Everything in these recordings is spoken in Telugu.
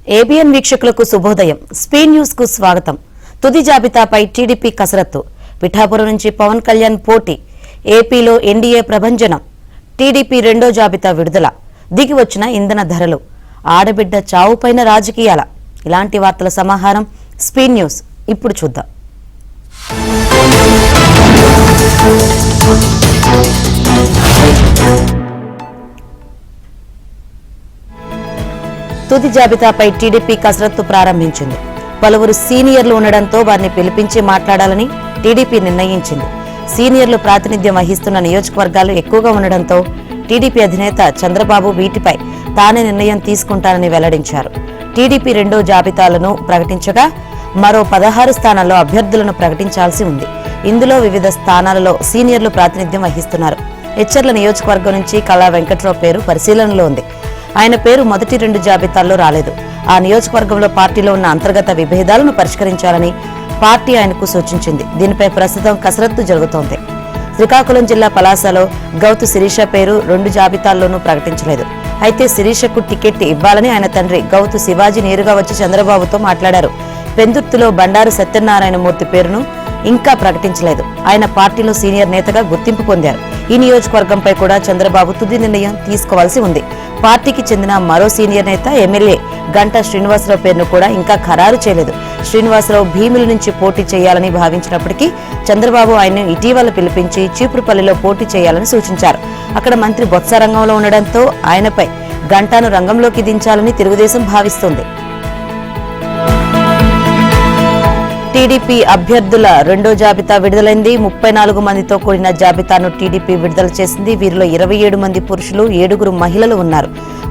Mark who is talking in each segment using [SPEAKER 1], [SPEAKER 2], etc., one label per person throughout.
[SPEAKER 1] ఏబిఎన్ వీక్షకులకు శుభోదయం. స్పీడ్ న్యూస్ కు స్వాగతం. తుది జాబితాపై టీడీపీ కసరత్తు. పిఠాపురం నుంచి పవన్ కళ్యాణ్ పోటీ. ఏపీలో ఎన్డీఏ ప్రభంజనం. టీడీపీ రెండో జాబితా విడుదల. దిగి వచ్చిన ఇంధన ధరలు. ఆడబిడ్డ చావుపైన రాజకీయాల. ఇలాంటి వార్తల సమాహారం స్పీడ్ న్యూస్. ఇప్పుడు చూద్దాం. తుది జాబితాపై టీడీపీ కసరత్తు ప్రారంభించింది. పలువురు సీనియర్లు ఉండడంతో వారిని పిలిపించి మాట్లాడాలని టీడీపీ నిర్ణయించింది. సీనియర్లు ప్రాతినిధ్యం వహిస్తున్న నియోజకవర్గాలు ఎక్కువగా ఉండడంతో టీడీపీ అధినేత చంద్రబాబు వీటిపై తానే నిర్ణయం తీసుకుంటానని వెల్లడించారు. టీడీపీ రెండో జాబితాలను ప్రకటించగా మరో 16 స్థానాల్లో అభ్యర్థులను ప్రకటించాల్సి ఉంది. ఇందులో వివిధ స్థానాలలో సీనియర్లు ప్రాతినిధ్యం వహిస్తున్నారు. ఎచ్చర్ల నియోజకవర్గం నుంచి కళా వెంకట్రావు పేరు పరిశీలనలో ఉంది. ఆయన పేరు మొదటి 2 జాబితాల్లో రాలేదు. ఆ నియోజకవర్గంలో పార్టీలో ఉన్న అంతర్గత విభేదాలను పరిష్కరించాలని పార్టీ ఆయనకు సూచించింది. దీనిపై ప్రస్తుతం కసరత్తు జరుగుతోంది. శ్రీకాకుళం జిల్లా పలాసలో గౌతు శిరీష పేరు 2 జాబితాల్లోనూ ప్రకటించలేదు. అయితే శిరీషకు టికెట్ ఇవ్వాలని ఆయన తండ్రి గౌతు శివాజీ నేరుగా వచ్చి చంద్రబాబుతో మాట్లాడారు. పెందుర్తిలో బండారు సత్యనారాయణమూర్తి పేరును ఇంకా ప్రకటించలేదు. ఆయన పార్టీలో సీనియర్ నేతగా గుర్తింపు పొందారు. ఈ నియోజకవర్గంపై కూడా చంద్రబాబు తుది నిర్ణయం తీసుకోవాల్సి ఉంది. పార్టీకి చెందిన మరో సీనియర్ నేత ఎమ్మెల్యే గంటా శ్రీనివాసరావు పేరును కూడా ఇంకా ఖరారు చేయలేదు. శ్రీనివాసరావు భీమిలి నుంచి పోటీ చేయాలని భావించినప్పటికీ చంద్రబాబు ఆయన్ను ఇటీవల పిలిపించి చీపురుపల్లిలో పోటీ చేయాలని సూచించారు. అక్కడ మంత్రి బొత్స రంగంలో ఉండడంతో ఆయనపై గంటాను రంగంలోకి దించాలని తెలుగుదేశం భావిస్తోంది. టీడీపీ అభ్యర్థుల రెండో జాబితా విడుదలైంది. 34 మందితో కూడిన జాబితాను టీడీపీ విడుదల చేసింది. వీరిలో 27 మంది పురుషులు, 7 మహిళలు ఉన్నారు.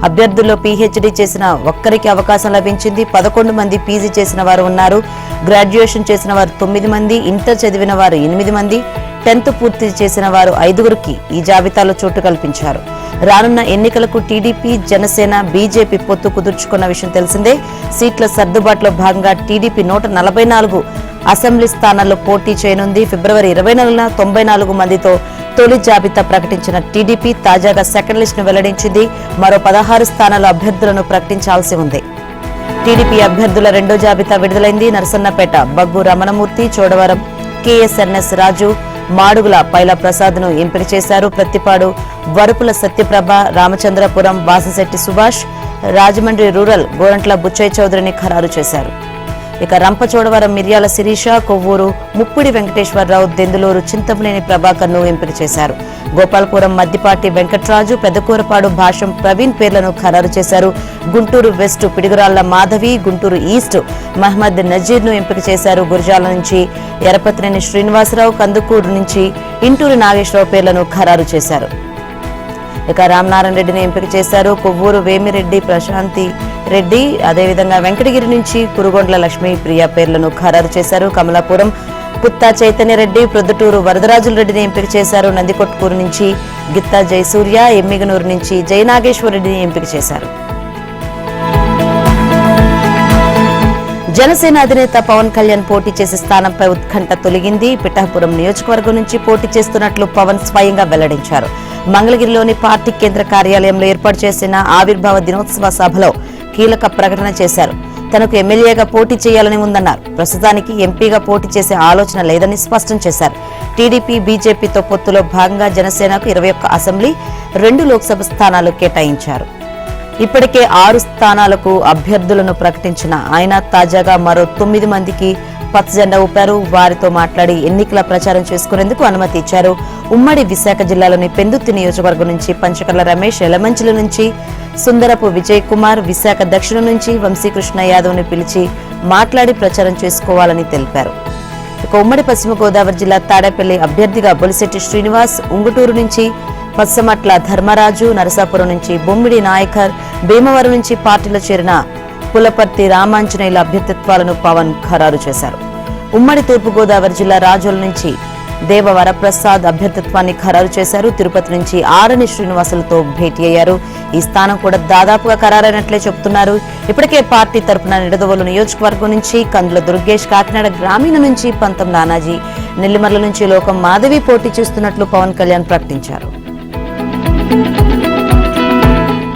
[SPEAKER 1] అభ్యర్థుల్లో పీహెచ్డీ చేసిన ఒక్కరికి అవకాశం లభించింది. 11 మంది పీజీ చేసిన వారు ఉన్నారు. గ్రాడ్యుయేషన్ చేసిన వారు 9 మంది, ఇంటర్ చదివిన వారు 8 మంది, 10th పూర్తి చేసిన వారు 5 ఈ జాబితాలో చోటు కల్పించారు. రానున్న ఎన్నికలకు టీడీపీ, జనసేన, బీజేపీ పొత్తు కుదుర్చుకున్న విషయం తెలిసిందే. సీట్ల సర్దుబాటులో భాగంగా టీడీపీ 144 అసెంబ్లీ స్థానాల్లో పోటీ చేయనుంది. ఫిబ్రవరి 24న 94 మందితో తొలి జాబితా ప్రకటించిన టీడీపీ తాజాగా సెకండ్ లిస్ట్ ను వెల్లడించింది. మరో 16 స్థానాల అభ్యర్థులను ప్రకటించాల్సి ఉంది. టీడీపీ అభ్యర్థుల రెండో జాబితా విడుదలైంది. నరసన్నపేట బగ్గు రమణమూర్తి, చోడవరం కేఎస్ఎన్ఎస్ రాజు, మాడుగుల పైల ప్రసాద్ ను ఎంపిక చేశారు. ప్రత్తిపాడు వరుపుల సత్యప్రభ, రామచంద్రపురం వాసిశెట్టి సుభాష్, రాజమండ్రి రూరల్ గోరంట్ల బుచ్చయ్య చౌదరిని ఖరారు చేశారు. ఇక రంపచోడవరం మిర్యాల శిరీష, కొవ్వూరు ముప్పిడి వెంకటేశ్వరరావు, దెందులూరు చింతమనేని ప్రభాకర్ ను ఎంపిక చేశారు. గోపాలపురం మద్దిపాటి వెంకట్రాజు, పెద్దకూరపాడు భాషం ప్రవీణ్ పేర్లను ఖరారు చేశారు. గుంటూరు వెస్ట్ పిడుగురాళ్ల మాధవి, గుంటూరు ఈస్ట్ మహమ్మద్ నజీర్ ను ఎంపిక చేశారు. గురజాల నుంచి ఎరపతినేని శ్రీనివాసరావు, కందుకూరు నుంచి ఇంటూరు నాగేశ్వరరావు పేర్లను ఖరారు చేశారు. ఇక రామనారాయణ రెడ్డిని ఎంపిక చేశారు. కొవ్వూరు వేమిరెడ్డి ప్రశాంతి రెడ్డి, అదేవిధంగా వెంకటగిరి నుంచి కురుగొండ్ల లక్ష్మీ ప్రియ పేర్లను ఖరారు చేశారు. కమలాపురం పుత్తా చైతన్యరెడ్డి, ప్రొద్దుటూరు వరదరాజుల రెడ్డిని ఎంపిక చేశారు. నందికొట్కూరు నుంచి గిత్తా జయసూర్య, ఎమ్మిగనూరు నుంచి జయనాగేశ్వర రెడ్డిని ఎంపిక చేశారు. జనసేన అధినేత పవన్ కళ్యాణ్ పోటీ చేసే స్థానంపై ఉత్కంఠ తొలగింది. పిఠాపురం నియోజకవర్గం నుంచి పోటీ చేస్తున్నట్లు పవన్ స్వయంగా వెల్లడించారు. మంగళగిరిలోని పార్టీ కేంద్ర కార్యాలయంలో ఏర్పాటు చేసిన ఆవిర్భావ దినోత్సవ సభలో కీలక ప్రకటన చేశారు. తనకు ఎమ్మెల్యేగా పోటీ చేయాలని ఉందన్నారు. ప్రస్తుతానికి ఎంపీగా పోటీ చేసే ఆలోచన లేదని స్పష్టం చేశారు. టీడీపీ, బీజేపీతో పొత్తులో భాగంగా జనసేనకు 21 అసెంబ్లీ, 2 లోక్సభ స్థానాలు కేటాయించారు. ఇప్పటికే 6 స్థానాలకు అభ్యర్థులను ప్రకటించిన ఆయన తాజాగా మరో 9 మందికి పచ్చజెండా ఊపారు. వారితో మాట్లాడి ఎన్నికల ప్రచారం చేసుకునేందుకు అనుమతి ఇచ్చారు. ఉమ్మడి విశాఖ జిల్లాలోని పెందుర్తి నియోజకవర్గం నుంచి పంచకర్ల రమేష్, ఎలమంచిల నుంచి సుందరపు విజయ్ కుమార్, విశాఖ దక్షిణ నుంచి వంశీకృష్ణ యాదవ్ ని పిలిచి మాట్లాడి ప్రచారం చేసుకోవాలని తెలిపారు. ఇక ఉమ్మడి పశ్చిమ గోదావరి జిల్లా తాడేపల్లి అభ్యర్థిగా బొలిశెట్టి శ్రీనివాస్, ఉంగుటూరు నుంచి పచ్చమట్ల ధర్మరాజు, నరసాపురం నుంచి బొమ్మిడి నాయకర్, భీమవరం నుంచి పార్టీలో చేరిన పులపర్తి రామాంజనేయుల అభ్యర్థిత్వాలను పవన్ ఖరారు చేశారు. ఉమ్మడి తూర్పుగోదావరి జిల్లా రాజోల నుంచి దేవ వరప్రసాద్ అభ్యర్థిత్వాన్ని ఖరారు చేశారు. తిరుపతి నుంచి ఆరణి శ్రీనివాసులతో భేటీ అయ్యారు. ఈ స్థానం కూడా దాదాపుగా ఖరారైనట్లే చెబుతున్నారు. ఇప్పటికే పార్టీ తరపున నిడదవోలు నియోజకవర్గం నుంచి కందుల దుర్గేష్, కాకినాడ గ్రామీణ నుంచి పంతం నానాజీ, నెల్లిమర్ల నుంచి లోకం మాధవి పోటీ చేస్తున్నట్లు పవన్ కళ్యాణ్ ప్రకటించారు.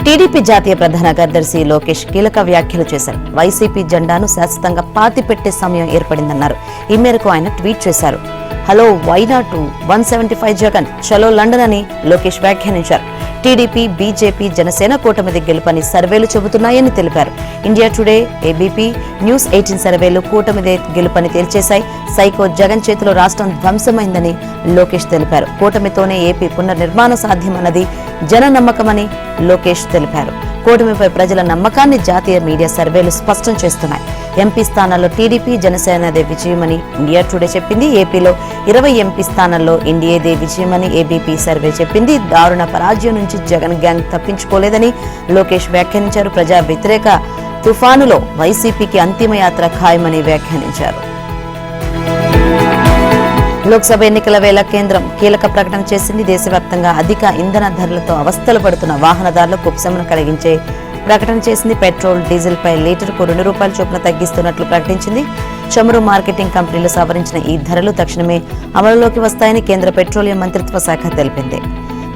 [SPEAKER 1] టీడీపీ జాతీయ ప్రధాన కార్యదర్శి లోకేష్ కీలక వ్యాఖ్యలు చేశారు. వైసీపీ జెండాను శాశ్వతంగా పాతిపెట్టే సమయం ఏర్పడిందన్నారు. ఈ మేరకు ఆయన ట్వీట్ చేశారు. హలో వైనాటు 175 జగన్ చలో లండన్ అని లోకేష్ వ్యాఖ్యానించారు. టీడీపీ, బీజేపీ, జనసేన కూటమిది గెలుపని సర్వేలు చెబుతున్నాయని తెలిపారు. ఇండియా టుడే, ఏబీపీ న్యూస్ 18 సర్వేలు కూటమిదే గెలుపని తేల్చేశాయి. సైకో జగన్ చేతిలో రాష్ట్రం ధ్వంసమైందని లోకేష్ తెలిపారు. కూటమితోనే ఏపీ పునర్నిర్మాణం సాధ్యమన్నది జన నమ్మకమని లోకేష్ తెలిపారు. కూటమిపై ప్రజల నమ్మకాన్ని జాతీయ మీడియా సర్వేలు స్పష్టం చేస్తున్నాయి. ఎంపీ స్థానాల్లో టీడీపీ, జనసేనదే విజయమని ఇండియా టుడే చెప్పింది. ఏపీలో 20 ఎంపీ స్థానాల్లో ఎన్డీఏదే విజయమని ఏబీపీ సర్వే చెప్పింది. దారుణ పరాజయం నుంచి జగన్ గ్యాంగ్ తప్పించుకోలేదని లోకేష్ వ్యాఖ్యానించారు. ప్రజా వ్యతిరేక తుఫానులో వైసీపీకి అంతిమయాత్ర ఖాయమని వ్యాఖ్యానించారు. లోక్సభ ఎన్నికల వేళ కేంద్రం కీలక ప్రకటన చేసింది. దేశవ్యాప్తంగా అధిక ఇంధన ధరలతో అవస్థలు పడుతున్న వాహనదారులకు ఉపశమనం కలిగించే ప్రకటన చేసింది. పెట్రోల్, డీజిల్ పై లీటర్కు ₹2 చొప్పున తగ్గిస్తున్నట్లు ప్రకటించింది. చమురు మార్కెటింగ్ కంపెనీలు సవరించిన ఈ ధరలు తక్షణమే అమలులోకి వస్తాయని కేంద్ర పెట్రోలియం మంత్రిత్వ శాఖ తెలిపింది.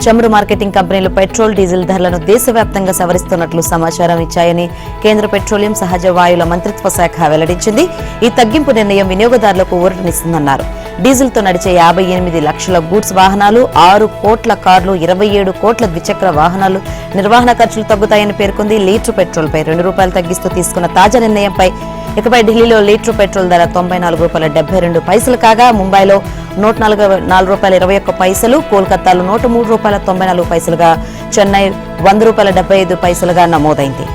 [SPEAKER 1] చమురు మార్కెటింగ్ కంపెనీలు పెట్రోల్, డీజిల్ ధరలను దేశవ్యాప్తంగా సవరిస్తున్నట్లు సమాచారం ఇచ్చాయని కేంద్ర పెట్రోలియం, సహజ వాయువుల మంత్రిత్వ శాఖ వెల్లడించింది. ఈ తగ్గింపు నిర్ణయం వినియోగదారులకు ఊరటనిస్తుందన్నారు. డీజిల్ తో నడిచే 58 లక్షల గూడ్స్ వాహనాలు, 6 కోట్ల కార్లు, 27 కోట్ల ద్విచక్ర వాహనాలు నిర్వహణ ఖర్చులు తగ్గుతాయని పేర్కొంది. లీటర్ పెట్రోల్ పై ₹2 తగ్గిస్తూ తీసుకున్న తాజా నిర్ణయంపై ఇకపై ఢిల్లీలో లీటర్ పెట్రోల్ ధర ₹94.72 కాగా, ముంబైలో ₹104.21, కోల్కతాలో ₹103.94గా, చెన్నై ₹100.75గా నమోదైంది.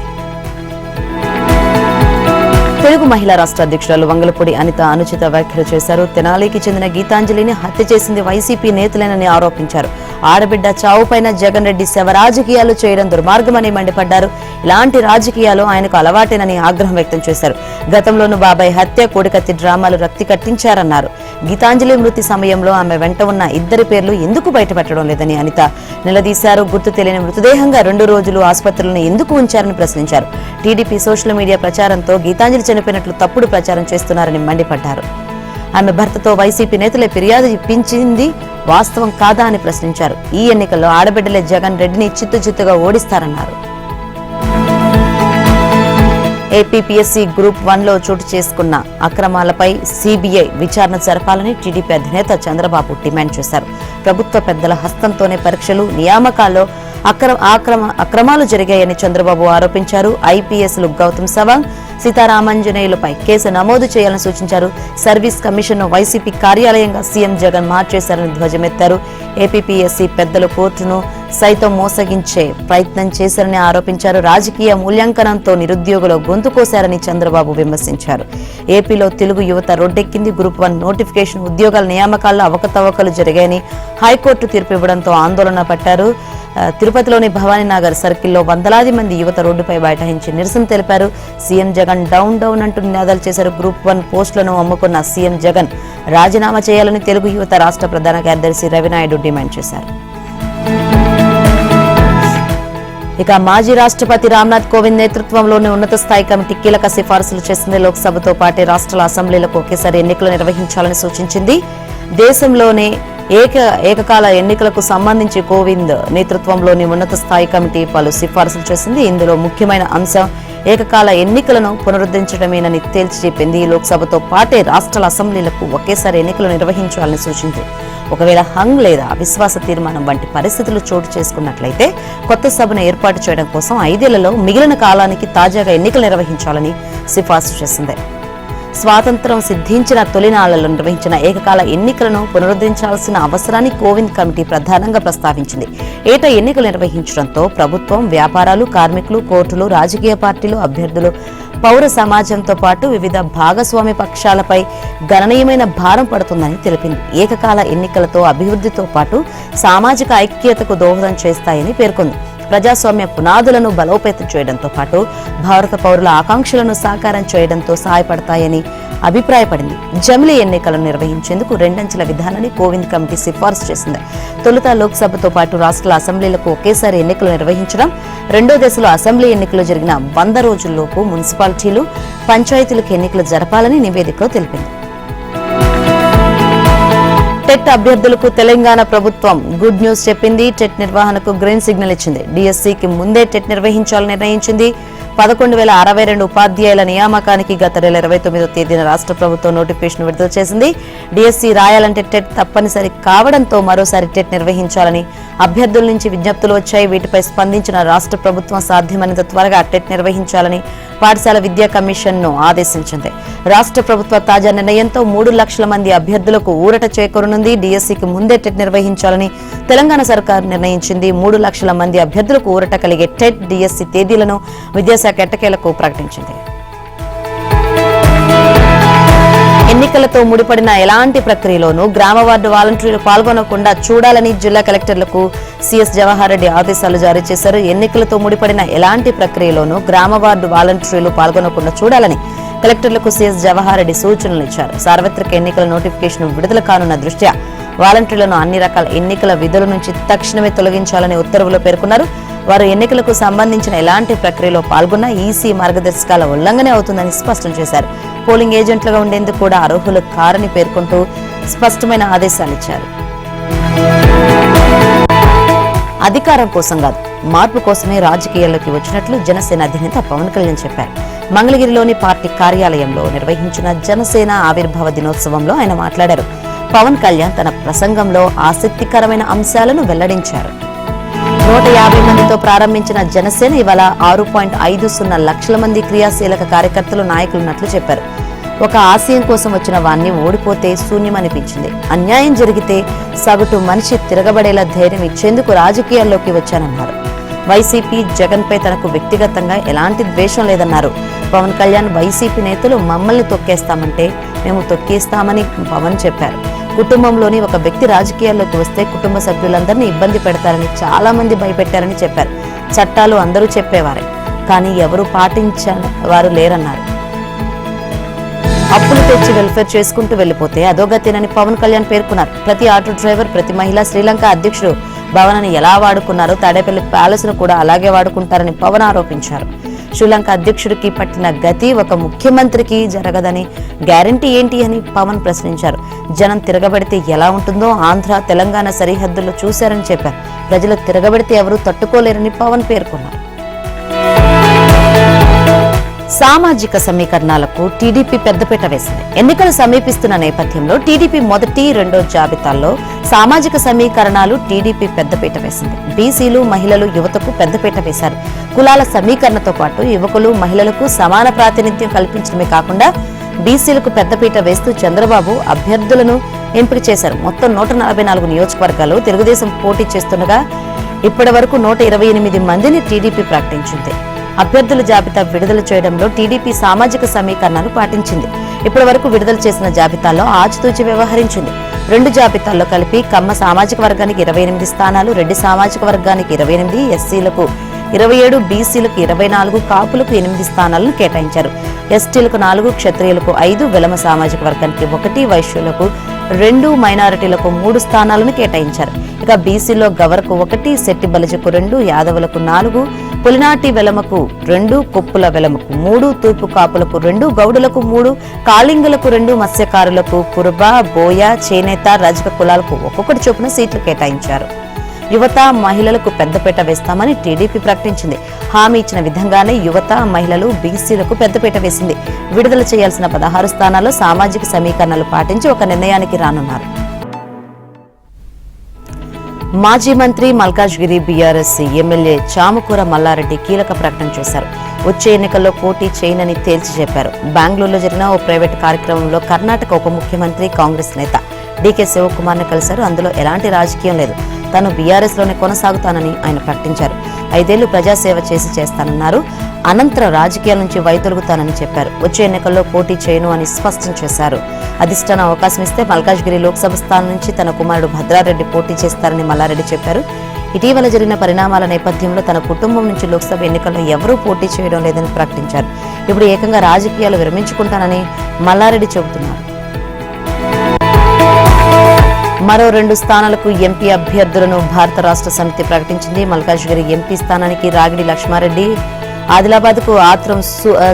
[SPEAKER 1] తెలుగు మహిళా రాష్ట్ర అధ్యక్షురాలు వంగలపూడి అనిత అనుచిత వ్యాఖ్యలు చేశారు. తెనాలికి చెందిన గీతాంజలిని హత్య చేసింది వైసీపీ నేతలేనని ఆరోపించారు. ఆడబిడ్డ చావుపైన జగన్ రెడ్డి శవ రాజకీయాలు చేయడం దుర్మార్గమని మండిపడ్డారు. ఇలాంటి రాజకీయాలు ఆయనకు అలవాటేనని ఆగ్రహం వ్యక్తం చేశారు. గతంలోనూ బాబాయ్ హత్య, కోడికత్తి డ్రామాలు రక్తి కట్టించారన్నారు. గీతాంజలి మృతి సమయంలో ఆమె వెంట ఉన్న 2 పేర్లు ఎందుకు బయటపెట్టడం లేదని అనిత నిలదీశారు. గుర్తు తెలియని మృతదేహంగా 2 రోజులు ఆసుపత్రులను ఎందుకు ఉంచారని ప్రశ్నించారు. టీడీపీ సోషల్ మీడియా ప్రచారంతో గీతాంజలి చనిపోయినట్లు తప్పుడు ప్రచారం చేస్తున్నారని మండిపడ్డారు. ఆమె భర్తతో వైసీపీ నేతలే ఫిర్యాదు ఇప్పించింది వాస్తవం కాదా అని ప్రశ్నించారు. ఈ ఎన్నికల్లో ఆడబిడ్డలే జగన్ రెడ్డిని చిత్తుచిత్తుగా ఓడిస్తారన్నారు. ఏపీపీఎస్సీ గ్రూప్ 1లో చోటు చేసుకున్న అక్రమాలపై సీబీఐ విచారణ జరపాలని టీడీపీ అధినేత చంద్రబాబు డిమాండ్ చేశారు. ప్రభుత్వ పెద్దల హస్తంతోనే పరీక్షలు, నియామకాల్లో అక్రమాలు జరిగాయని చంద్రబాబు ఆరోపించారు. ఐపీఎస్లు గౌతమ్ సవాంగ్, సీతారామంజనేయులపై కేసు నమోదు చేయాలని సూచించారు. సర్వీస్ కమిషన్ను వైసీపీ కార్యాలయంగా సీఎం జగన్ మార్చేశారని ధ్వజమెత్తారు. ఏపీపీఎస్సీ పెద్దలు కోర్టును సైతం మోసగించే ప్రయత్నం చేశారని ఆరోపించారు. రాజకీయ మూల్యాంకనంతో నిరుద్యోగులు గొంతు కోశారని చంద్రబాబు విమర్శించారు. ఏపీలో తెలుగు యువత రోడ్డెక్కింది. గ్రూప్ 1 నోటిఫికేషన్, ఉద్యోగాల నియామకాల్లో అవకతవకలు జరిగాయని హైకోర్టు తీర్పు ఇవ్వడంతో ఆందోళన పట్టారు. తిరుపతిలోని భవానీనగర్ సర్కిల్లో వందలాది మంది యువత రోడ్డుపై బైఠాయించి నిరసన తెలిపారు. సీఎం జగన్ డౌన్ డౌన్ అంటూ నినాదాలు చేశారు. గ్రూప్ 1 పోస్టులను అమ్ముకున్న సీఎం జగన్ రాజీనామా చేయాలని తెలుగు యువత రాష్ట్ర ప్రధాన కార్యదర్శి రవినాయుడు డిమాండ్ చేశారు. ఇక మాజీ రాష్ట్రపతి రామ్నాథ్ కోవింద్ నేతృత్వంలోని ఉన్నత స్థాయి కమిటీ కీలక సిఫారసులు చేసింది. లోక్సభతో పాటే రాష్ట్రాల అసెంబ్లీలకు ఒకేసారి ఎన్నికలు నిర్వహించాలని సూచించింది. దేశంలోనే ఏకకాల ఎన్నికలకు సంబంధించి కోవింద్ నేతృత్వంలోని ఉన్నత స్థాయి కమిటీ పలు సిఫారసులు చేసింది. ఇందులో ముఖ్యమైన అంశం ఏకకాల ఎన్నికలను పునరుద్ధరించడమేనని తేల్చి చెప్పింది. లోక్సభతో పాటే రాష్ట్రాల అసెంబ్లీలకు ఒకేసారి ఎన్నికలు నిర్వహించాలని సూచించింది. ఒకవేళ హంగ్ లేదా అవిశ్వాస తీర్మానం వంటి పరిస్థితులు చోటు చేసుకున్నట్లయితే కొత్త సభను ఏర్పాటు చేయడం కోసం 5 ఏళ్లలో మిగిలిన కాలానికి తాజాగా ఎన్నికలు నిర్వహించాలని సిఫార్సు చేసింది. స్వాతంత్ర్యం సిద్ధించిన తొలినాళ్లలో నిర్వహించిన ఏకకాల ఎన్నికలను పునరుద్ధరించాల్సిన అవసరాన్ని కోవింద్ కమిటీ ప్రధానంగా ప్రస్తావించింది. ఏటా ఎన్నికలు నిర్వహించడంతో ప్రభుత్వం, వ్యాపారాలు, కార్మికులు, కోర్టులు, రాజకీయ పార్టీలు, అభ్యర్థులు, పౌర సమాజంతో పాటు వివిధ భాగస్వామ్య పక్షాలపై గణనీయమైన భారం పడుతుందని తెలిపింది. ఏకకాల ఎన్నికలతో అభివృద్ధితో పాటు సామాజిక ఐక్యతకు దోహదం చేస్తాయని పేర్కొంది. ప్రజాస్వామ్య పునాదులను బలోపేతం చేయడంతో పాటు భారత పౌరుల ఆకాంక్షలను సాకారం చేయడంతో సహాయపడతాయని అభిప్రాయపడింది. జమిలీ ఎన్నికలను నిర్వహించేందుకు 2 అంచెల విధానాన్ని కోవింద్ కమిటీ సిఫార్సు చేసింది. తొలుత లోక్సభతో పాటు రాష్ట్రాల అసెంబ్లీలకు ఒకేసారి ఎన్నికలు నిర్వహించడం, 2వ దశలో అసెంబ్లీ ఎన్నికలు జరిగిన 100 రోజుల్లోపు మున్సిపాలిటీలు, పంచాయతీలకు ఎన్నికలు జరపాలని నివేదికలో తెలిపింది. టెట్ అభ్యర్థులకు తెలంగాణ ప్రభుత్వం గుడ్ న్యూస్ చెప్పింది. టెట్ నిర్వహణకు గ్రీన్ సిగ్నల్ ఇచ్చింది. డిఎస్సికి ముందే టెట్ నిర్వహించాలని నిర్ణయించింది. 11,062 ఉపాధ్యాయుల నియామకానికి గత నెల 29వ తేదీన రాష్ట్ర ప్రభుత్వం నోటిఫికేషన్ విడుదల చేసింది. డిఎస్సి రాయాలంటే టెట్ తప్పనిసరి కావడంతో మరోసారి టెట్ నిర్వహించాలని అభ్యర్థుల నుంచి విజ్ఞప్తులు వచ్చాయి. వీటిపై స్పందించిన రాష్ట్ర ప్రభుత్వం సాధ్యమైనంత త్వరగా టెట్ నిర్వహించాలని పాఠశాల విద్యా కమిషన్ ను ఆదేశించింది. రాష్ట్ర ప్రభుత్వ తాజా నిర్ణయంతో 3 లక్షల మంది అభ్యర్థులకు ఊరట చేకూరనుంది. డిఎస్సికి ముందే టెట్ నిర్వహించాలని తెలంగాణ సర్కార్ నిర్ణయించింది. 3 లక్షల మంది అభ్యర్థులకు ఊరట కలిగే టెట్ డిఎస్సి తేదీలను విద్యాశాఖ ఎట్టకేలకు ప్రకటించింది. ఎన్నికలతో ముడిపడిన ఎలాంటి ప్రక్రియలోనూ గ్రామ వార్డు వాలంటీర్లు పాల్గొనకుండా చూడాలని జిల్లా కలెక్టర్లకు సిఎస్ జవహర్ రెడ్డి ఆదేశాలు జారీ చేశారు. ఎన్నికలతో ముడిపడిన ఎలాంటి ప్రక్రియలోనూ గ్రామ వార్డు వాలంటీర్లు పాల్గొనకుండా చూడాలని కలెక్టర్లకు సిఎస్ జవహర్ రెడ్డి సూచనలు ఇచ్చారు. సార్వత్రిక ఎన్నికల నోటిఫికేషన్ విడుదల కానున్న దృష్ట్యా వాలంటీర్లను అన్ని రకాల ఎన్నికల విధుల నుంచి తక్షణమే తొలగించాలని ఉత్తర్వులో పేర్కొన్నారు. వారు ఎన్నికలకు సంబంధించిన ఎలాంటి ప్రక్రియలో పాల్గొన్నా ఈసీ మార్గదర్శకాల ఉల్లంఘనే అవుతుందని స్పష్టం చేశారు. పోలింగ్ ఏజెంట్లుగా ఉండేందుకు కూడా అర్హులు కారని పేర్కొంటూ స్పష్టమైన ఆదేశాలు ఇచ్చారు. అధికారం కోసం కాదు, మార్పు కోసమే రాజకీయాల్లోకి వచ్చినట్లు జనసేన అధినేత పవన్ కళ్యాణ్ చెప్పారు. మంగళగిరిలోని పార్టీ కార్యాలయంలో నిర్వహించిన జనసేన ఆవిర్భావ దినోత్సవంలో ఆయన మాట్లాడారు. పవన్ కళ్యాణ్ తన ప్రసంగంలో ఆసక్తికరమైన అంశాలను వెల్లడించారు. 150 మందితో ప్రారంభించిన జనసేన ఇవాళ 6.50 లక్షల మంది క్రియాశీలక కార్యకర్తలు నాయకులున్నట్లు చెప్పారు. ఒక ఆశయం కోసం వచ్చిన వాణ్ణి ఓడిపోతే శూన్యమనిపించింది. అన్యాయం జరిగితే సగటు మనిషి తిరగబడేలా ధైర్యం ఇచ్చేందుకు రాజకీయాల్లోకి వచ్చానన్నారు. వైసీపీ జగన్ పై తనకు వ్యక్తిగతంగా ఎలాంటి ద్వేషం లేదన్నారు. పవన్ కళ్యాణ్ వైసీపీ నేతలు మమ్మల్ని తొక్కేస్తామంటే మేము తొక్కేస్తామని పవన్ చెప్పారు. కుటుంబంలోని ఒక వ్యక్తి రాజకీయాల్లోకి వస్తే కుటుంబ సభ్యులందరినీ ఇబ్బంది పెడతారని చాలా మంది భయపెట్టారని చెప్పారు. చట్టాలు అందరూ చెప్పేవారే, కానీ ఎవరు పాటించని వారు లేరన్నారు. అప్పులు తెచ్చి వెల్ఫేర్ చేసుకుంటూ వెళ్లిపోతే అధోగతేనని పవన్ కళ్యాణ్ పేర్కొన్నారు. ప్రతి ఆటో డ్రైవర్, ప్రతి మహిళ శ్రీలంక అధ్యక్షుడు భవనాన్ని ఎలా వాడుకున్నారో తాడేపల్లి ప్యాలెస్ ను కూడా అలాగే వాడుకుంటారని పవన్ ఆరోపించారు. శ్రీలంక అధ్యక్షుడికి పట్టిన గతి ఒక ముఖ్యమంత్రికి జరగదని గ్యారంటీ ఏంటి అని పవన్ ప్రశ్నించారు. జనం తిరగబడితే ఎలా ఉంటుందో ఆంధ్ర తెలంగాణ సరిహద్దుల్లో చూశారని చెప్పారు. ప్రజలు తిరగబడితే ఎవరూ తట్టుకోలేరని పవన్ పేర్కొన్నారు. సామాజిక సమీకరణాలకు టీడీపీ పెద్దపీట వేసింది. ఎన్నికలు సమీపిస్తున్న నేపథ్యంలో టీడీపీ మొదటి, రెండో జాబితాల్లో సామాజిక సమీకరణాలు టీడీపీ పెద్దపీట వేసింది. బీసీలు, మహిళలు, యువతకు పెద్దపీట వేశారు. కులాల సమీకరణతో పాటు యువకులు, మహిళలకు సమాన ప్రాతినిధ్యం కల్పించడమే కాకుండా బీసీలకు పెద్దపీట వేస్తూ చంద్రబాబు అభ్యర్థులను ఎంపిక చేశారు. మొత్తం 144 నియోజకవర్గాల్లో తెలుగుదేశం పోటీ చేస్తుండగా ఇప్పటి వరకు 128 మందిని టీడీపీ ప్రకటించింది. అభ్యర్థుల జాబితా విడుదల చేయడంలో టీడీపీ సామాజిక సమీకరణాలు పాటించింది. ఇప్పటి వరకు విడుదల చేసిన జాబితాల్లో ఆచితూచి వ్యవహరించింది. 2 జాబితాల్లో కలిపి కమ్మ సామాజిక వర్గానికి 28 స్థానాలు, రెడ్డి సామాజిక వర్గానికి 28, ఎస్సీలకు 27, బీసీలకు 24, కాపులకు 8 స్థానాలను కేటాయించారు. ఎస్టీలకు 4, క్షత్రియులకు 5, వెలమ సామాజిక వర్గానికి 1, వైశ్యులకు 2, మైనారిటీలకు 3 స్థానాలను కేటాయించారు. ఇక బీసీలో గవర్కు 1, శెట్టి బలిజకు 2, యాదవులకు 4, పులినాటి వెలమకు 2, కొప్పుల వెలమకు 3, తూర్పు కాపులకు 2, గౌడులకు 3, కాళింగులకు 2, మత్స్యకారులకు, కురుబ, బోయ, చేనేత, రజక కులాలకు ఒక్కొక్కటి చొప్పున సీట్లు కేటాయించారు. యువత, మహిళలకు పెద్దపీట వేస్తామని టీడీపీ ప్రకటించింది. హామీ ఇచ్చిన విధంగానే యువత, మహిళలు, బీసీలకు పెద్దపీట వేసింది. విడుదల చేయాల్సిన 16 స్థానాల్లో సామాజిక సమీకరణలు పాటించి ఒక నిర్ణయానికి రానున్నారు. మాజీ మంత్రి మల్కాజ్గిరి బీఆర్ఎస్ ఎమ్మెల్యే చామకూర మల్లారెడ్డి కీలక ప్రకటన చేశారు. వచ్చే ఎన్నికల్లో పోటీ చేయనని తేల్చి చెప్పారు. బెంగళూరులో జరిగిన ఓ ప్రైవేట్ కార్యక్రమంలో కర్ణాటక ఉప ముఖ్యమంత్రి, కాంగ్రెస్ నేత డీకే శివకుమార్ ను కలిశారు. అందులో ఎలాంటి రాజకీయం లేదు, తాను బీఆర్ఎస్ లోనే కొనసాగుతానని ఆయన ప్రకటించారు. 5 ఏళ్లు ప్రజాసేవ చేస్తానన్నారు. అనంతరం రాజకీయాల నుంచి వైదొలుగుతానని చెప్పారు. వచ్చే ఎన్నికల్లో పోటీ చేయను అని స్పష్టం చేశారు. అధిష్టానం అవకాశం ఇస్తే మల్కాజ్గిరి లోక్సభ స్థానం నుంచి తన కుమారుడు భద్రారెడ్డి పోటీ చేస్తారని మల్లారెడ్డి చెప్పారు. ఇటీవల జరిగిన పరిణామాల నేపథ్యంలో తన కుటుంబం నుంచి లోక్సభ ఎన్నికల్లో ఎవరూ పోటీ చేయడం లేదని ప్రకటించారు. ఇప్పుడు ఏకంగా రాజకీయాలు విరమించుకుంటానని మల్లారెడ్డి చెబుతున్నారు. మరో 2 స్థానాలకు ఎంపీ అభ్యర్థులను భారత రాష్ట్ర సమితి ప్రకటించింది. మల్కాజ్గిరి ఎంపీ స్థానానికి రాగిడి లక్ష్మారెడ్డి, ఆదిలాబాద్ కు ఆత్రం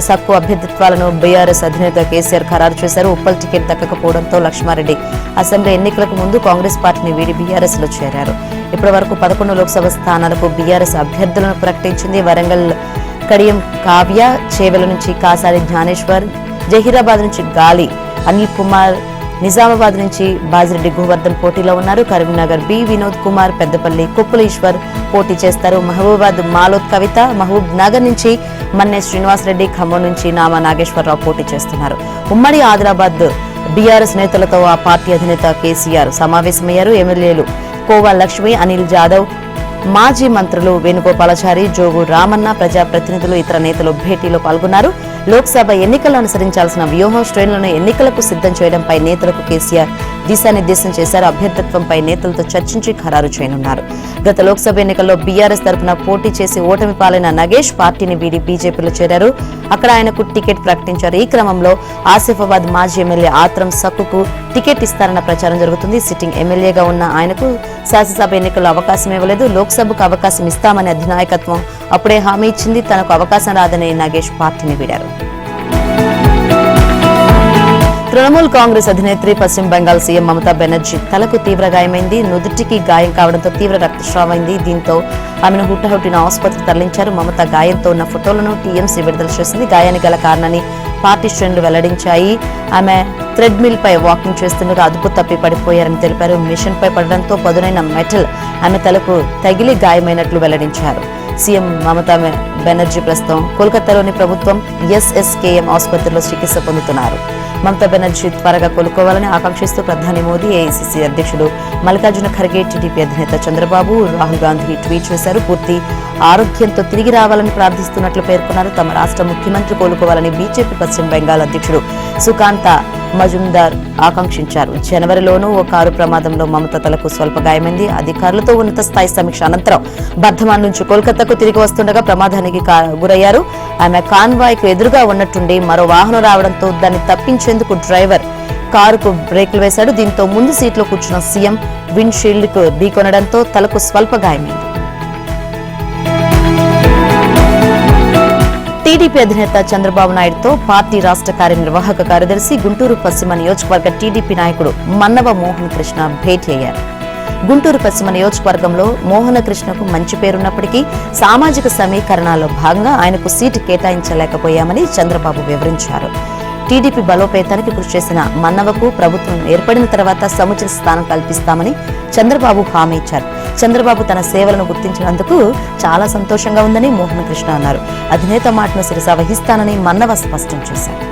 [SPEAKER 1] సక్కు అభ్యర్థిత్వాలను బీఆర్ఎస్ అధినేత కేసీఆర్ ఖరారు చేశారు. ఉప్పల్ టికెట్ దక్కకపోవడంతో లక్ష్మారెడ్డి అసెంబ్లీ ఎన్నికలకు ముందు కాంగ్రెస్ పార్టీని వీడి బీఆర్ఎస్ లో చేరారు. ఇప్పటి వరకు 11 లోక్సభ స్థానాలకు బీఆర్ఎస్ అభ్యర్థులను ప్రకటించింది. వరంగల్ కడియం కావ్య, చేవెల నుంచి కాసారి జ్ఞానేశ్వర్, జహీరాబాద్ నుంచి గాలి అనిల్ కుమార్, నిజామాబాద్ నుంచి బాజిరెడ్డి గోవర్ధన్ పోటీలో ఉన్నారు. కరీంనగర్ బి వినోద్ కుమార్, పెద్దపల్లి కొప్పులేశ్వర్ పోటీ చేస్తారు. మహబూబాద్ మాలోత్ కవిత, మహబూబ్ నగర్ నుంచి మన్నే శ్రీనివాసరెడ్డి, ఖమ్మం నుంచి నామా నాగేశ్వరరావు పోటీ చేస్తున్నారు. ఉమ్మడి ఆదిలాబాద్ బీఆర్ఎస్ నేతలతో ఆ పార్టీ అధినేత కేసీఆర్ సమావేశమయ్యారు. ఎమ్మెల్యేలు కోవా లక్ష్మి, అనిల్ జాదవ్, మాజీ మంత్రులు వేణుగోపాలాచారి, జోగు రామన్న, ప్రజాప్రతినిధులు, ఇతర నేతలు భేటీలో పాల్గొన్నారు. లోక్సభ ఎన్నికల్లో అనుసరించాల్సిన వ్యూహం శ్రేణులను ఎన్నికలకు సిద్ధం చేయడంపై నేతలకు కేసీఆర్ దిశానిర్దేశం చేశారు. అభ్యర్థిత్వంపై నేతలతో చర్చించి ఖరారు చేయనున్నారు. గత లోక్సభ ఎన్నికల్లో బీఆర్ఎస్ తరఫున పోటీ చేసి ఓటమి పాలైన నగేష్ పార్టీని వీడి బీజేపీలో చేరారు. అక్కడ ఆయనకు టికెట్ ప్రకటించారు. ఈ క్రమంలో ఆసిఫాబాద్ మాజీ ఎమ్మెల్యే ఆత్రం సక్కుకు టికెట్ ఇస్తారన్న ప్రచారం జరుగుతుంది. సిట్టింగ్ ఎమ్మెల్యేగా ఉన్న ఆయనకు శాసనసభ ఎన్నికల్లో అవకాశం ఇవ్వలేదు. లోక్సభకు అవకాశం ఇస్తామని అధినాయకత్వం అప్పుడే హామీ ఇచ్చింది. తనకు అవకాశం రాదని నగేష్ పార్టీని వీడారు. తృణమూల్ కాంగ్రెస్ అధినేత్రి పశ్చిమ బెంగాల్ సీఎం మమతా బెనర్జీ తలకు తీవ్ర గాయమైంది. నుదుటికి గాయం కావడంతో తీవ్ర రక్తస్రావమైంది. దీంతో ఆమెను హుటాహుటిన ఆసుపత్రికి తరలించారు. మమత గాయంతో ఉన్న ఫోటోలను టీఎంసీ విడుదల చేసింది. గాయానికి గల కారణాన్ని పార్టీ శ్రేణులు వెల్లడించాయి. ఆమె థ్రెడ్మిల్ పై వాకింగ్ చేస్తుండగా అదుపు తప్పి పడిపోయారని తెలిపారు. మిషన్ పై పడడంతో పదునైన మెటల్ ఆమె తలకు తగిలి గాయమైనట్లు వెల్లడించారు. సీఎం మమతా బెనర్జీ ప్రస్తుతం కోల్కతాలోని ప్రభుత్వం ఎస్ఎస్కేఎం ఆసుపత్రిలో చికిత్స పొందుతున్నారు. మమతా బెనర్జీ త్వరగా కోలుకోవాలని ఆకాంక్షిస్తూ ప్రధాని మోదీ, ఏఐసీసీ అధ్యక్షుడు మల్లికార్జున ఖర్గే, టీడీపీ అధినేత చంద్రబాబు, రాహుల్ గాంధీ ట్వీట్ చేశారు. పూర్తి ఆరోగ్యంతో తిరిగి రావాలని ప్రార్థిస్తున్నట్లు పేర్కొన్నారు. తమ రాష్ట్ర ముఖ్యమంత్రి కోలుకోవాలని బీజేపీ పశ్చిమ బెంగాల్ అధ్యక్షుడు సుకాంత మజుందార్ ఆకాంక్షించారు. జనవరిలోనూ ఓ కారు ప్రమాదంలో మమత తలకు స్వల్ప గాయమైంది. అధికారులతో ఉన్నత స్థాయి సమీక్ష అనంతరం బర్ధమాన్ నుంచి కోల్కతాకు తిరిగి వస్తుండగా ప్రమాదానికి గురయ్యారు. ఆమె కాన్వాయ్ కు ఎదురుగా ఉన్నట్టుండి మరో వాహనం రావడంతో దాన్ని తప్పించేందుకు డ్రైవర్ కారుకు బ్రేకులు వేశాడు. దీంతో ముందు సీట్లో కూర్చున్న సీఎం విండ్ షీల్డ్ కు ఢీకొనడంతో తలకు స్వల్ప గాయమైంది. టీడీపీ అధినేత చంద్రబాబు నాయుడుతో పార్టీ రాష్ట్ర కార్యనిర్వాహక కార్యదర్శి, గుంటూరు పశ్చిమ నియోజకవర్గ టీడీపీ నాయకుడు మన్నవ మోహన్ కృష్ణ భేటీ అయ్యారు. గుంటూరు పశ్చిమ నియోజకవర్గంలో మోహన కృష్ణకు మంచి పేరున్నప్పటికీ సామాజిక సమీకరణాల్లో భాగంగా ఆయనకు సీటు కేటాయించలేకపోయామని చంద్రబాబు వివరించారు. టీడీపీ బలోపేతానికి కృషి చేసిన మన్నవకు ప్రభుత్వం ఏర్పడిన తర్వాత సముచిత స్థానం కల్పిస్తామని చంద్రబాబు హామీ ఇచ్చారు. చంద్రబాబు తన సేవలను గుర్తించినందుకు చాలా సంతోషంగా ఉందని మోహన కృష్ణ అన్నారు. అధినేత మాటను శిరస వహిస్తానని మన్నవ స్పష్టం చేశారు.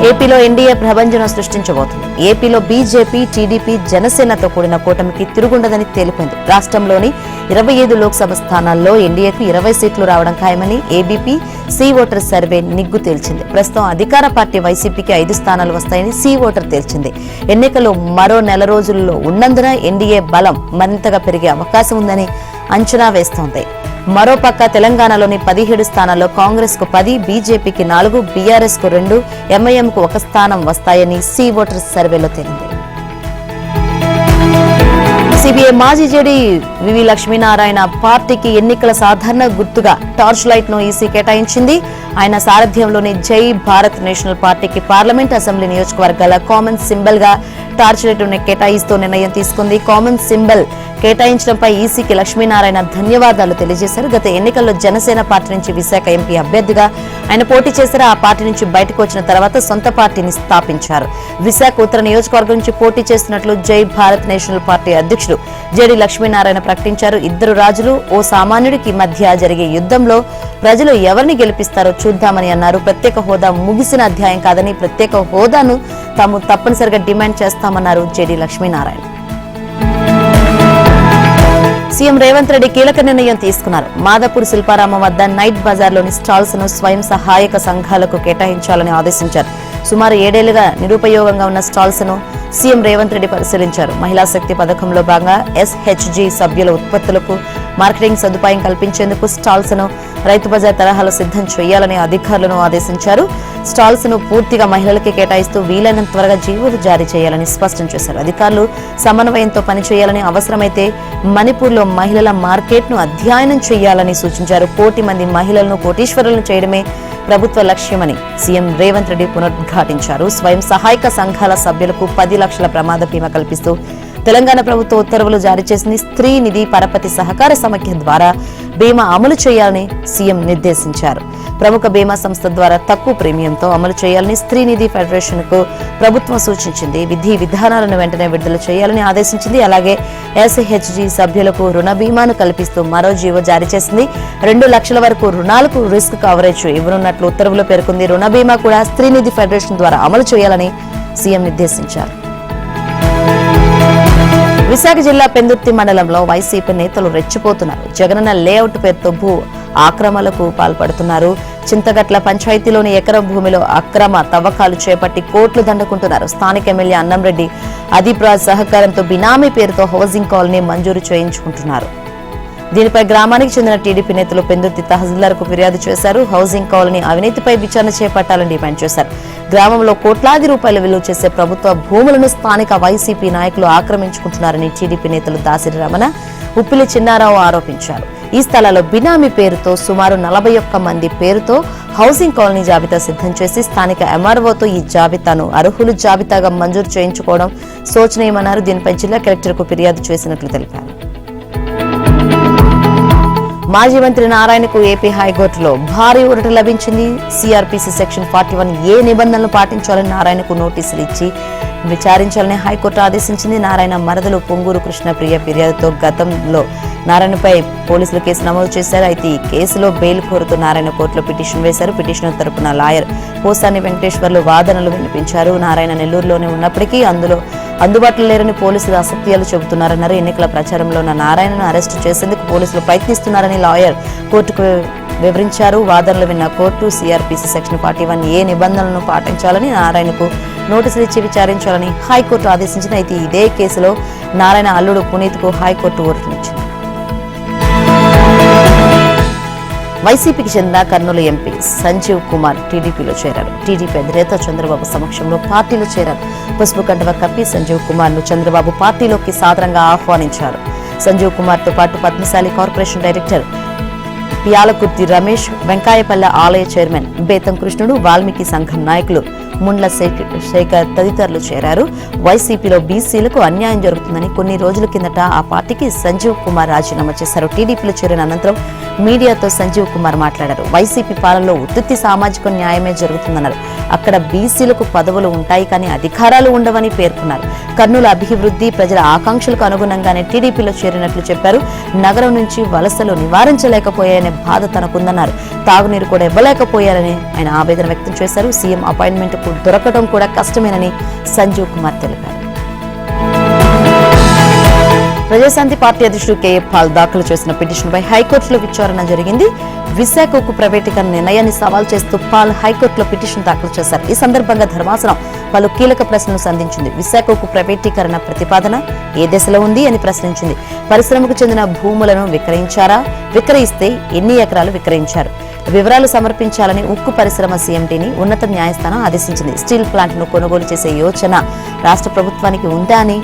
[SPEAKER 1] ఏపీలో ఎన్డీఏ ప్రభంజనం సృష్టించబోతుంది. ఏపీలో బీజేపీ, టీడీపీ, జనసేనతో కూడిన కూటమికి తిరుగుండదని తేలిపోయింది. రాష్ట్రంలోని 25 లోక్సభ స్థానాల్లో ఎన్డీఏకు 20 సీట్లు రావడం ఖాయమని ఏబీపీ సి ఓటర్ సర్వే నిగ్గు తేల్చింది. ప్రస్తుతం అధికార పార్టీ వైసీపీకి 5 స్థానాలు వస్తాయని సి ఓటర్ తేల్చింది. ఎన్నికలు మరో నెల రోజుల్లో ఉన్నందున ఎన్డీఏ బలం మరింతగా పెరిగే అవకాశం ఉందని అంచనా వేస్తోంది. మరోపక్క తెలంగాణలోని 17 స్థానాల్లో కాంగ్రెస్ కు 10, బీజేపీకి 4, బీఆర్ఎస్ కు 2, ఎంఐఎం కు 1 స్థానం వస్తాయని సి ఓటర్ సర్వేలో తేలింది. సిబిఐ మాజీ జేడీ వివి లక్ష్మీనారాయణ పార్టీకి ఎన్నికల సాధారణ గుర్తుగా టార్చ్ లైట్ ను ఈసీ కేటాయించింది. ఆయన సారథ్యంలోని జై భారత్ నేషనల్ పార్టీకి పార్లమెంట్, అసెంబ్లీ నియోజకవర్గాల కామన్ సింబల్ గా టార్చ్ లైట్ ను కేటాయిస్తూ నిర్ణయం తీసుకుంది. కామన్ సింబల్ కేటాయించడంపై ఈసీకి లక్ష్మీనారాయణ ధన్యవాదాలు తెలియజేశారు. గత ఎన్నికల్లో జనసేన పార్టీ నుంచి విశాఖ ఎంపీ అభ్యర్థిగా ఆయన పోటీ చేశారు. ఆ పార్టీ నుంచి బయటకు వచ్చిన తర్వాత సొంత పార్టీని స్థాపించారు. విశాఖ ఉత్తర నియోజకవర్గం నుంచి పోటీ చేస్తున్నట్లు జై భారత్ నేషనల్ పార్టీ అధ్యక్షుడు జేడీ లక్ష్మీనారాయణ ప్రకటించారు. ఇద్దరు రాజులు, ఓ సామాన్యుడికి మధ్య జరిగే యుద్ధంలో ప్రజలు ఎవరిని గెలిపిస్తారో చూద్దామని అన్నారు. ప్రత్యేక హోదా ముగిసిన అధ్యాయం కాదని ప్రత్యేక హోదాను తాము తప్పనిసరిగా డిమాండ్ చేస్తామన్నారు జేడీ లక్ష్మీనారాయణ. సీఎం రేవంత్ రెడ్డి కీలక నిర్ణయం తీసుకున్నారు. మాదాపూర్ శిల్పారామం వద్ద నైట్ బజార్లోని స్టాల్స్ ను స్వయం సహాయక సంఘాలకు కేటాయించాలని ఆదేశించారు. సుమారు 7 ఏళ్లుగా నిరుపయోగంగా ఉన్న స్టాల్స్ ను సీఎం రేవంత్ రెడ్డి పరిశీలించారు. మహిళా శక్తి పథకంలో భాగంగా ఎస్హెచ్జీ సభ్యుల ఉత్పత్తులకు మార్కెటింగ్ సదుపాయం కల్పించేందుకు స్టాల్స్ ను రైతు బజార్ తరహాలో సిద్ధం చేయాలని అధికారులను ఆదేశించారు. స్టాల్స్ ను పూర్తిగా మహిళలకే కేటాయిస్తూ వీలైనంత త్వరగా జీవోలు జారీ చేయాలని స్పష్టం చేశారు. అధికారులు సమన్వయంతో పనిచేయాలని, అవసరమైతే మణిపూర్లో మహిళల మార్కెట్ ను అధ్యయనం చేయాలని సూచించారు. 1 కోటి మంది మహిళలను కోటీశ్వరులను చేయడమే ప్రభుత్వ లక్ష్యమని సీఎం రేవంత్ రెడ్డి పునరుద్ఘాటించారు. స్వయం సహాయక సంఘాల సభ్యులకు 10 లక్షల ప్రమాద బీమా కల్పిస్తూ తెలంగాణ ప్రభుత్వం ఉత్తర్వులు జారీ చేసింది. స్త్రీ నిధి పరపతి సహకార సమాఖ్య ద్వారా బీమా అమలు చేయాలని సీఎం నిర్దేశించారు. ప్రముఖ బీమా సంస్థ ద్వారా తక్కువ ప్రీమియంతో అమలు చేయాలని స్త్రీ నిధి ఫెడరేషన్ కు ప్రభుత్వం సూచించింది. విధి విధానాలను వెంటనే విడుదల చేయాలని ఆదేశించింది. అలాగే ఎస్హెచ్జి సభ్యులకు రుణ బీమాను కల్పిస్తూ మరో జీవో జారీ చేసింది. 2 లక్షల వరకు రుణాలకు రిస్క్ కవరేజ్ ఇవ్వనున్నట్లు ఉత్తర్వులో పేర్కొంది. రుణ బీమా కూడా స్త్రీ నిధి ఫెడరేషన్ ద్వారా అమలు చేయాలని సీఎం నిర్దేశించారు. విశాఖ జిల్లా పెందుర్తి మండలంలో వైసీపీ నేతలు రెచ్చిపోతున్నారు. జగనన్న లేఅవుట్ పేరుతో భూ ఆక్రమణలకు పాల్పడుతున్నారు. చింతగట్ల పంచాయతీలోని ఎకరం భూమిలో అక్రమ తవ్వకాలు చేపట్టి కోట్లు దండుకుంటున్నారు. స్థానిక ఎమ్మెల్యే అన్నంరెడ్డి అదీప్రాజ్ సహకారంతో బినామీ పేరుతో హౌసింగ్ కాలనీ మంజూరు చేయించుకుంటున్నారు. దీనిపై గ్రామానికి చెందిన టీడీపీ నేతలు పెందుర్తి తహసీల్దార్కు ఫిర్యాదు చేశారు. హౌసింగ్ కాలనీ అవినీతిపై విచారణ చేపట్టాలని డిమాండ్ చేశారు. గ్రామంలో కోట్లాది రూపాయలు విలువ చేసే ప్రభుత్వ భూములను స్థానిక వైసీపీ నాయకులు ఆక్రమించుకుంటున్నారని టీడీపీ నేతలు దాసిరి రమణ, ఉప్పిలి చిన్నారావు ఆరోపించారు. ఈ స్థలాల్లో బినామీ పేరుతో సుమారు 41 మంది పేరుతో హౌసింగ్ కాలనీ జాబితా సిద్ధం చేసి స్థానిక ఎంఆర్ఓతో ఈ జాబితాను అర్హులు జాబితాగా మంజూరు చేయించుకోవడం శోచనీయమన్నారు. దీనిపై జిల్లా కలెక్టర్కు ఫిర్యాదు చేసినట్లు తెలిపారు. మాజీ మంత్రి నారాయణకు ఏపీ హైకోర్టులో భారీ ఊరట లభించింది. సిఆర్పిసి సెక్షన్ 41A నిబంధనలు పాటించాలని నారాయణకు నోటీసులు ఇచ్చి విచారించాలని హైకోర్టు ఆదేశించింది. నారాయణ మరదలు పొంగూరు కృష్ణప్రియ ఫిర్యాదుతో గతంలో నారాయణపై పోలీసులు కేసు నమోదు చేశారు. అయితే ఈ కేసులో బెయిల్ కోరుతూ నారాయణ కోర్టులో పిటిషన్ వేశారు. పిటిషనర్ తరపున లాయర్ పోసాని వెంకటేశ్వర్లు వాదనలు వినిపించారు. నారాయణ నెల్లూరులోనే ఉన్నప్పటికీ అందుబాటులో లేరని పోలీసులు అసత్యాలు చెబుతున్నారన్నారు. ఎన్నికల ప్రచారంలో ఉన్న నారాయణను అరెస్టు చేసేందుకు పోలీసులు ప్రయత్నిస్తున్నారని లాయర్ కోర్టుకు వివరించారు. వాదనలు విన్న కోర్టు సిఆర్పిసి సెక్షన్ 41A నిబంధనలను పాటించాలని నారాయణకు నోటీసులు ఇచ్చి విచారించాలని హైకోర్టు ఆదేశించింది. అయితే ఇదే కేసులో నారాయణ అల్లుడు పునీత్కు హైకోర్టు ఊరటనిచ్చింది. వైసీపీకి చెందిన కర్నూలు ఎంపీ సంజీవ్ కుమార్ టీడీపీలో చేరారు. టీడీపీ అధినేత చంద్రబాబు సమక్షంలో పార్టీలో చేరారు. పసుపు కండువా కప్పి సంజీవ్ కుమార్ ను చంద్రబాబు పార్టీలోకి సాదరంగా ఆహ్వానించారు. సంజీవ్ కుమార్ తో పాటు పద్మశాలి కార్పొరేషన్ డైరెక్టర్ పియాలకుర్తి రమేష్, వెంకాయపల్లె ఆలయ చైర్మన్ బేతం కృష్ణుడు, వాల్మీకి సంఘం నాయకులు ముండ్ల శేఖర్ తదితరులు చేరారు. వైసీపీలో బీసీలకు అన్యాయం జరుగుతుందని కొన్ని రోజుల కిందట ఆ పార్టీకి సంజీవ్ కుమార్ రాజీనామా చేశారు. టీడీపీలో చేరిన అనంతరం మీడియాతో సంజీవ్ కుమార్ మాట్లాడారు. వైసీపీ పాలనలో ఉత్తుత్తి సామాజిక న్యాయమే జరుగుతుందన్నారు. అక్కడ బీసీలకు పదవులు ఉంటాయి కానీ అధికారాలు ఉండవని పేర్కొన్నారు. కర్నూలు అభివృద్ధి ప్రజల ఆకాంక్షలకు అనుగుణంగానే టీడీపీలో చేరినట్లు చెప్పారు. నగరం నుంచి వలసలు నివారించలేకపోయాయనే బాధ తనకుందన్నారు. తాగునీరు కూడా ఇవ్వలేకపోయారని ఆయన ఆవేదన వ్యక్తం చేశారు. సీఎం అపాయింట్మెంట్ కు దొరకడం కూడా కష్టమేనని సంజీవ్ కుమార్ తెలిపారు. ప్రజాశాంతి పార్టీ అధ్యక్షుడు కేఏ పాల్ దాఖలు చేసిన పిటిషన్పై హైకోర్టులో విచారణ జరిగింది. విశాఖ ఉక్కు ప్రైవేటీకరణ నిర్ణయాన్ని సవాల్ చేస్తూ పాల్ హైకోర్టులో పిటిషన్ దాఖలు చేశారు. ఈ సందర్భంగా ధర్మాసనం పలు కీలక ప్రశ్నలు సంధించింది. విశాఖ ఉక్కు ప్రైవేటీకరణ ప్రతిపాదన ఏ దశలో ఉంది అని ప్రశ్నించింది. పరిశ్రమకు చెందిన భూములను విక్రయించారా? విక్రయిస్తే ఎన్ని ఎకరాలు విక్రయించారు? వివరాలు సమర్పించాలని ఉక్కు పరిశ్రమ సీఎండీని ఉన్నత న్యాయస్థానం ఆదేశించింది. స్టీల్ ప్లాంట్ ను కొనుగోలు చేసే యోచన రాష్ట్ర ప్రభుత్వానికి ఉందా అని